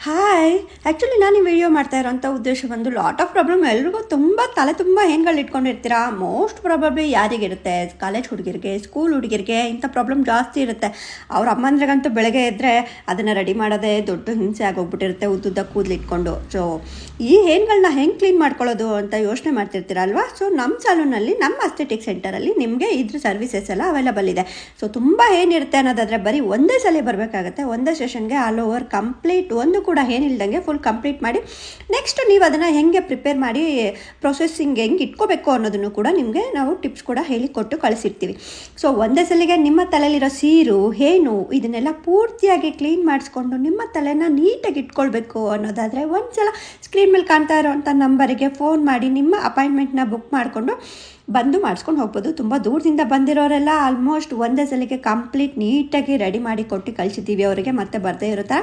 Hi. Actually ನಾನು ಈ video ಮಾಡ್ತಾ ಇರೋಂಥ ಉದ್ದೇಶ ಬಂದು ಲಾಟ್ ಆಫ್ ಪ್ರಾಬ್ಲಮ್ ಎಲ್ರಿಗೂ ತುಂಬ ತಲೆ ತುಂಬ ಹೇನ್ಗಳು ಇಟ್ಕೊಂಡಿರ್ತೀರಾ. ಮೋಸ್ಟ್ ಪ್ರಾಬಬ್ಲಿ ಯಾರಿಗಿರುತ್ತೆ, ಕಾಲೇಜ್ ಹುಡುಗಿರಿಗೆ, ಸ್ಕೂಲ್ ಹುಡುಗಿರಿಗೆ ಇಂಥ ಪ್ರಾಬ್ಲಮ್ ಜಾಸ್ತಿ ಇರುತ್ತೆ. ಅವ್ರ ಅಮ್ಮಂದ್ರಿಗಂತೂ ಬೆಳಗ್ಗೆ ಎದ್ದರೆ ಅದನ್ನು ರೆಡಿ ಮಾಡೋದೇ ದೊಡ್ಡ ಹಿಂಸೆ ಆಗೋಗ್ಬಿಟ್ಟಿರುತ್ತೆ, ಉದ್ದುದ್ದ ಕೂದಲಿಟ್ಕೊಂಡು. ಸೊ ಈ ಹೇನ್ಗಳನ್ನ ಹೆಂಗೆ ಕ್ಲೀನ್ ಮಾಡ್ಕೊಳ್ಳೋದು ಅಂತ ಯೋಚನೆ ಮಾಡ್ತಿರ್ತೀರ ಅಲ್ವಾ. ಸೊ ನಮ್ಮ ಸಾಲೂನಲ್ಲಿ, ನಮ್ಮ ಅಸ್ಥೆಟಿಕ್ ಸೆಂಟರಲ್ಲಿ ನಿಮಗೆ ಇದ್ರ ಸರ್ವಿಸಸ್ ಎಲ್ಲ ಅವೈಲಬಲ್ ಇದೆ. ಸೊ ತುಂಬ ಏನಿರುತ್ತೆ ಅನ್ನೋದಾದರೆ ಬರೀ ಒಂದೇ ಸಲ ಬರಬೇಕಾಗತ್ತೆ. ಒಂದೇ ಸೆಷನ್ಗೆ ಆಲ್ ಓವರ್ ಕಂಪ್ಲೀಟ್ ಒಂದು ಕೂಡ ಏನಿಲ್ದಂಗೆ ಫುಲ್ ಕಂಪ್ಲೀಟ್ ಮಾಡಿ, ನೆಕ್ಸ್ಟ್ ನೀವು ಅದನ್ನು ಹೆಂಗೆ ಪ್ರಿಪೇರ್ ಮಾಡಿ ಪ್ರೊಸೆಸಿಂಗ್ ಹೆಂಗೆ ಇಟ್ಕೋಬೇಕು ಅನ್ನೋದನ್ನು ಕೂಡ ನಿಮಗೆ ನಾವು ಟಿಪ್ಸ್ ಕೂಡ ಹೇಳಿಕೊಟ್ಟು ಕಳಿಸಿರ್ತೀವಿ. ಸೊ ಒಂದೇ ಸಲಿಗೆ ನಿಮ್ಮ ತಲೆಯಲ್ಲಿರೋ ಸೀರು, ಹೇನು ಇದನ್ನೆಲ್ಲ ಪೂರ್ತಿಯಾಗಿ ಕ್ಲೀನ್ ಮಾಡಿಸ್ಕೊಂಡು ನಿಮ್ಮ ತಲೆನ ನೀಟಾಗಿ ಇಟ್ಕೊಳ್ಬೇಕು ಅನ್ನೋದಾದರೆ ಒಂದ್ಸಲ ಸ್ಕ್ರೀನ್ ಮೇಲೆ ಕಾಣ್ತಾ ಇರೋವಂಥ ನಂಬರಿಗೆ ಫೋನ್ ಮಾಡಿ ನಿಮ್ಮ ಅಪಾಯಿಂಟ್ಮೆಂಟ್ನ ಬುಕ್ ಮಾಡಿಕೊಂಡು ಬಂದು ಮಾಡಿಸ್ಕೊಂಡು ಹೋಗ್ಬೋದು. ತುಂಬ ದೂರದಿಂದ ಬಂದಿರೋರೆಲ್ಲ ಆಲ್ಮೋಸ್ಟ್ ಒಂದೇ ಸಲಿಗೆ ಕಂಪ್ಲೀಟ್ ನೀಟಾಗಿ ರೆಡಿ ಮಾಡಿ ಕೊಟ್ಟು ಕಳಿಸಿದ್ದೀವಿ ಅವರಿಗೆ, ಮತ್ತೆ ಬರದೇ ಇರೋ ಥರ.